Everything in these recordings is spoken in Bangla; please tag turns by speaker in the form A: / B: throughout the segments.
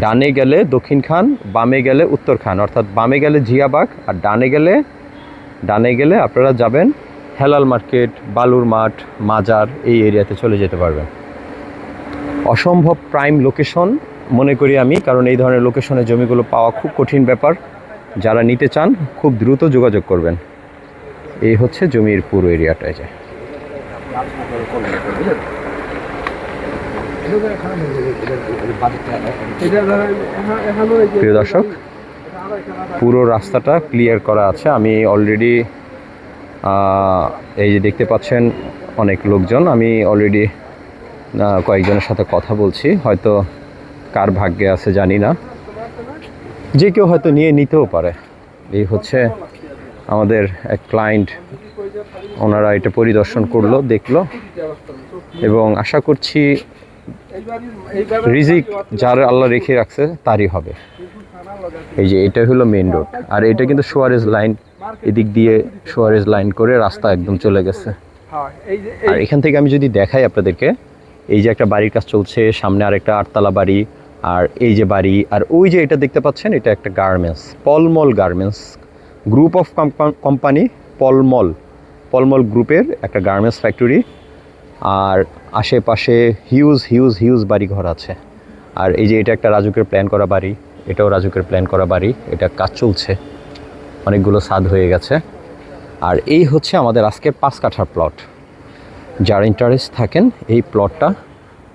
A: ডানে গেলে দক্ষিণ খান, বামে গেলে উত্তর খান, অর্থাৎ বামে গেলে জিয়াবাগ আর ডানে গেলে আপনারা যাবেন হেলাল মার্কেট, বালুর মাঠ, মাজার, এই এরিয়াতে চলে যেতে পারবেন। অসম্ভব প্রাইম লোকেশন মনে করি আমি, কারণ এই ধরনের লোকেশনে জমিগুলো পাওয়া খুব কঠিন ব্যাপার। যারা নিতে চান খুব দ্রুত যোগাযোগ করবেন। এই হচ্ছে জমির পুরো এরিয়াটায় যায়। প্রিয় দর্শক, পুরো রাস্তাটা ক্লিয়ার করা আছে। আমি অলরেডি এই যে দেখতে পাচ্ছেন অনেক লোকজন, আমি অলরেডি কয়েকজনের সাথে কথা বলছি। হয়তো কার ভাগ্যে আছে জানি না, যে কেউ হয়তো নিতেও পারে। এই হচ্ছে আমাদের এক ক্লায়েন্ট, ওনারা এটা পরিদর্শন করলো, দেখলো, এবং আশা করছি রিজিক যার আল্লাহ রেখে রাখছে তারই হবে। এই যে এটা হলো মেইন রোড, আর এটা কিন্তু সুয়ারেজ লাইন, এদিক দিয়ে সুয়ারেজ লাইন করে রাস্তা একদম চলে গেছে। আর এখান থেকে আমি যদি দেখাই আপনাদেরকে, এই যে একটা বাড়ির কাজ চলছে, সামনে আরেকটা 8তলা বাড়ি, আর এই যে বাড়ি, আর ওই যে এটা দেখতে পাচ্ছেন, এটা একটা garments, Palmal garments group of company, Palmal গ্রুপের একটা গার্মেন্টস ফ্যাক্টরি। আর আশেপাশে হিউজ বাড়িঘর আছে। আর এই যে এটা একটা রাজুকের প্ল্যান করা বাড়ি, এটাও রাজুকের প্ল্যান করা বাড়ি, এটা কাজ চলছে, অনেকগুলো ছাদ হয়ে গেছে। আর এই হচ্ছে আমাদের আজকের 5 কাঠার প্লট। যারা ইন্টারেস্ট থাকেন এই প্লটটা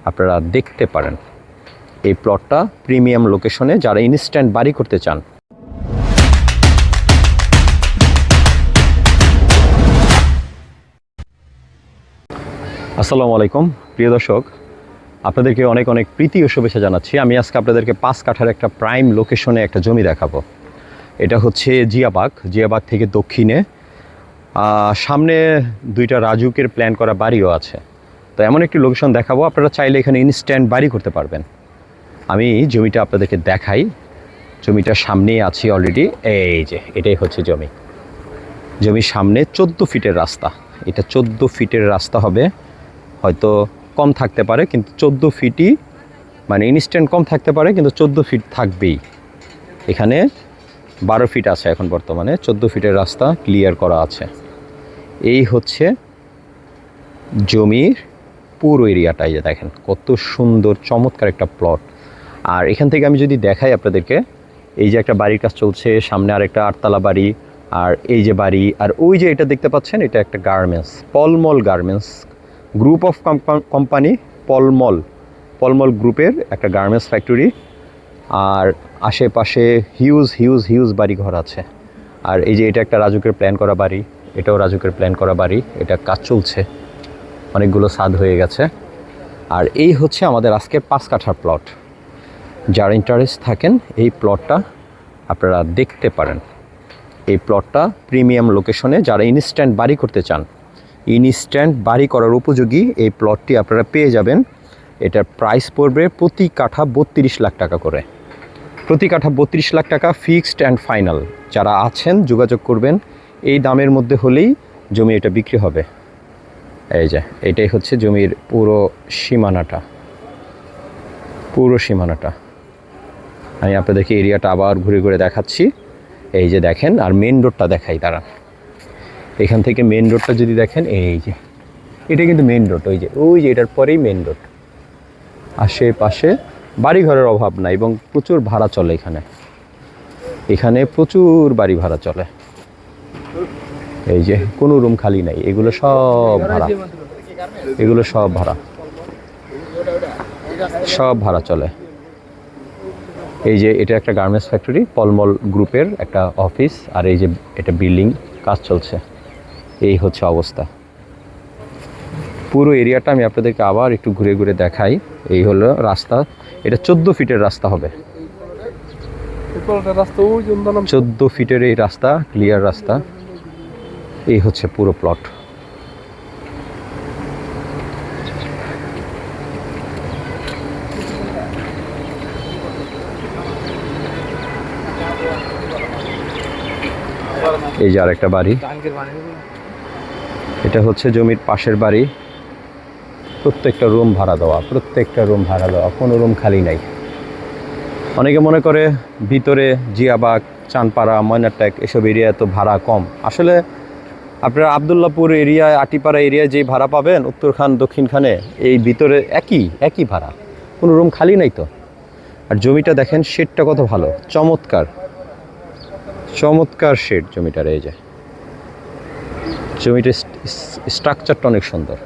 A: আপনারা দেখতে পারেন। এই প্লটটা প্রিমিয়াম লোকেশনে, যারা ইনস্ট্যান্ট বাড়ি করতে চান। আসসালামু আলাইকুম প্রিয় দর্শক, আপনাদেরকে অনেক প্রীতি ও শুভেচ্ছা জানাচ্ছি। আমি আজকে আপনাদেরকে 5 কাঠার একটা প্রাইম লোকেশনে একটা জমি দেখাবো। এটা হচ্ছে জিয়াবাগ থেকে দক্ষিণে, সামনে 2টা রাজুকের প্ল্যান করা বাড়িও আছে। তো এমন একটি লোকেশন দেখাবো, আপনারা চাইলে এখানে ইনস্ট্যান্ট বাড়ি করতে পারবেন। আমি জমিটা আপনাদেরকে দেখাই। জমিটার সামনেই আছি অলরেডি। এই যে এটাই হচ্ছে জমির সামনে 14 ফিটের রাস্তা। এটা 14 ফিটের রাস্তা হবে, হয়তো কম থাকতে পারে, কিন্তু 14 ফিটই, মানে ইনস্ট্যান্ট কম থাকতে পারে, কিন্তু 14 ফিট থাকবেই। এখানে 12 ফিট আছে এখন বর্তমানে, 14 ফিটের রাস্তা ক্লিয়ার করা আছে। এই হচ্ছে জমির পুরো এরিয়াটাই, যে দেখেন কত সুন্দর চমৎকার একটা প্লট। আর এখান থেকে আমি যদি দেখাই আপনাদেরকে, এই যে একটা বাড়ির কাজ চলছে, সামনে আরেকটা 8তলা বাড়ি, আর এই যে বাড়ি, আর ওই যে এটা দেখতে পাচ্ছেন, এটা একটা garments, Palmal garments group of company, Palmal গ্রুপের একটা গার্মেন্টস ফ্যাক্টরি। আর আশেপাশে হিউজ বাড়িঘর আছে। আর এই যে এটা একটা রাজুকের প্ল্যান করা বাড়ি, এটাও রাজুকের প্ল্যান করা বাড়ি, এটা কাজ চলছে, অনেকগুলো ছাদ হয়ে গেছে। আর এই হচ্ছে আমাদের আজকের 5 কাঠার প্লট। যারা ইন্টারেস্ট থাকেন এই প্লটটা আপনারা দেখতে পারেন। এই প্লটটা প্রিমিয়াম লোকেশনে, যারা ইনস্ট্যান্ট বাড়ি করতে চান, ইনস্ট্যান্ট বাড়ি করার উপযোগী এই প্লটটি আপনারা পেয়ে যাবেন। এটার প্রাইস পড়বে প্রতি কাঠা 32 লাখ টাকা করে। প্রতি কাঠা 32 লাখ টাকা ফিক্সড অ্যান্ড ফাইনাল। যারা আছেন যোগাযোগ করবেন, এই দামের মধ্যে হলেই জমি এটা বিক্রি হবে। এই যে এটাই হচ্ছে জমির পুরো সীমানাটা। আমি আপনাদেরকে এরিয়াটা আবার ঘুরে দেখাচ্ছি। এই যে দেখেন, আর মেন রোডটা দেখাই দাঁড়ান। এখান থেকে মেন রোডটা যদি দেখেন, এই যে এটা কিন্তু মেন রোড, ওই যে এটার পরেই মেন রোড। আশেপাশে বাড়িঘরের অভাব নাই, এবং প্রচুর ভাড়া চলে এখানে প্রচুর বাড়ি ভাড়া চলে। এই যে কোনো রুম খালি নাই, এগুলো সব ভাড়া চলে। এই যে এটা একটা গার্মেন্টস ফ্যাক্টরি, পলমল গ্রুপের একটা অফিস, আর এই যে এটা বিল্ডিং কাজ চলছে। এই হচ্ছে অবস্থা। পুরো এরিয়াটা আমি আপনাদেরকে আবার একটু ঘুরে দেখাই। এই হলো রাস্তা, এটা 14 ফিটের রাস্তা হবে। 14 ফিটের এই রাস্তা, ক্লিয়ার রাস্তা। এই হচ্ছে পুরো প্লট। এই যে আরেকটা বাড়ি, এটা হচ্ছে জমির পাশের বাড়ি। প্রত্যেকটা রুম ভাড়া দেওয়া, কোনো রুম খালি নাই। অনেকে মনে করে ভিতরে জিয়াবাগ, চানপাড়া, ময়নারটেক এসব এরিয়ায় তো ভাড়া কম। আসলে আপনারা আবদুল্লাপুর এরিয়ায়, আটিপাড়া এরিয়ায় যে ভাড়া পাবেন উত্তরখান দক্ষিণখানে এই ভিতরে একই ভাড়া, কোনো রুম খালি নাই তো। আর জমিটা দেখেন, শেডটা কত ভালো, চমৎকার চমৎকার শেড জমিটার। এই যে জমিটার স্ট্রাকচারটা অনেক সুন্দর,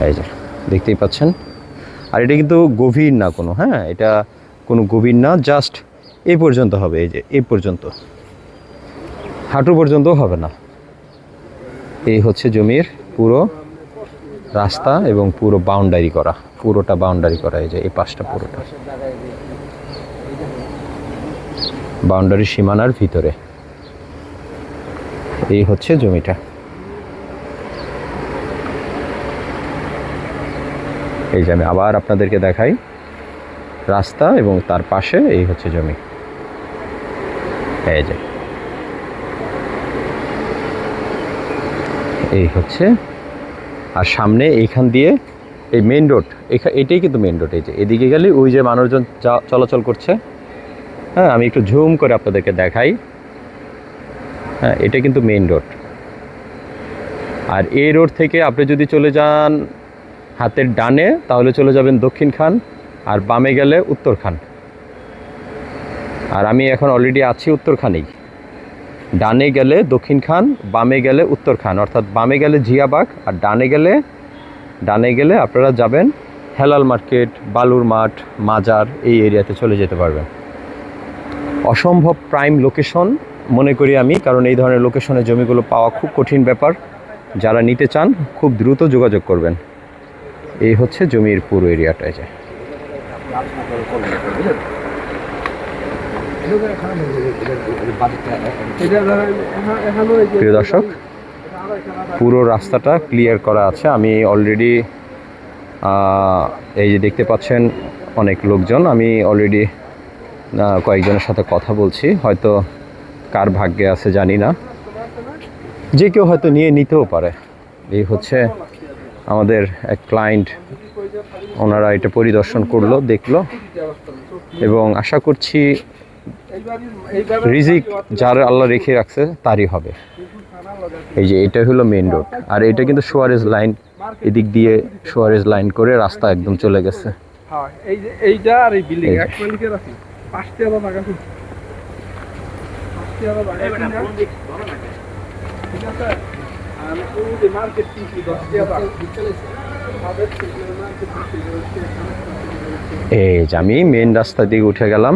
A: এই যে দেখতেই পাচ্ছেন। আর এটা কিন্তু গভীর না কোনো, হ্যাঁ এটা কোনো গভীর না, জাস্ট এই পর্যন্ত হবে, এই যে এই পর্যন্ত, হাঁটু পর্যন্ত হবে না। এই হচ্ছে জমির পুরো রাস্তা এবং পুরো বাউন্ডারি করা, পুরোটা বাউন্ডারি করা। এই যে এই পাশটা পুরোটা বাউন্ডারি সীমানার ভিতরে। এই হচ্ছে জমিটা। এই যে আমি আবার আপনাদেরকে দেখাই, রাস্তা এবং তার পাশে এই হচ্ছে জমি। এই যে এই হচ্ছে, আর সামনে এইখান দিয়ে এই মেন রোড, এটাই কিন্তু মেন রোড। এই যে এদিকে গেলে ওই যে মানুষজন চলাচল করছে, হ্যাঁ আমি একটু ঝুম করে আপনাদেরকে দেখাই, হ্যাঁ এটা কিন্তু মেন রোড। আর এই রোড থেকে আপনি যদি চলে যান হাতের ডানে তাহলে চলে যাবেন দক্ষিণখান, আর বামে গেলে উত্তরখান। আর আমি এখন অলরেডি আছি উত্তরখানেই। ডানে গেলে দক্ষিণখান, বামে গেলে উত্তরখান, অর্থাৎ বামে গেলে জিয়াবাগ, আর ডানে গেলে আপনারা যাবেন হেলাল মার্কেট, বালুর মাঠ, মাজার, এই এরিয়াতে চলে যেতে পারবেন। অসম্ভব প্রাইম লোকেশন মনে করি আমি, কারণ এই ধরনের লোকেশনে জমিগুলো পাওয়া খুব কঠিন ব্যাপার। যারা নিতে চান খুব দ্রুত যোগাযোগ করবেন। এই হচ্ছে জমির পুরো এরিয়াটা। যে প্রিয় দর্শক, পুরো রাস্তাটা ক্লিয়ার করা আছে। আমি অলরেডি এই যে দেখতে পাচ্ছেন অনেক লোকজন, আমি অলরেডি কয়েকজনের সাথে কথা বলছি, হয়তো কার ভাগ্যে আছে জানি না, যে কেউ হয়তো নিতেও পারে। এই হচ্ছে আমাদের এক ক্লায়েন্ট, ওনারা এটা পরিদর্শন করলো, দেখলো, এবং আশা করছি রিজিক যার আল্লাহ রেখে রাখছে তারই হবে। এই যে এটা হলো মেন রোড, আর এটা কিন্তু সুয়ারেজ লাইন, এদিক দিয়ে সুয়ারেজ লাইন করে রাস্তা একদম চলে গেছে।
B: এই যে এইটা আর এই বিল্ডিং এক মালিকের আছে, 5টা টাকা আছে। 5টা টাকা ঠিক আছে। আর ওই যে মার্কেট কিনছি 10 টাকা।
A: এই যে আমি মেন রাস্তা দিয়ে উঠে গেলাম।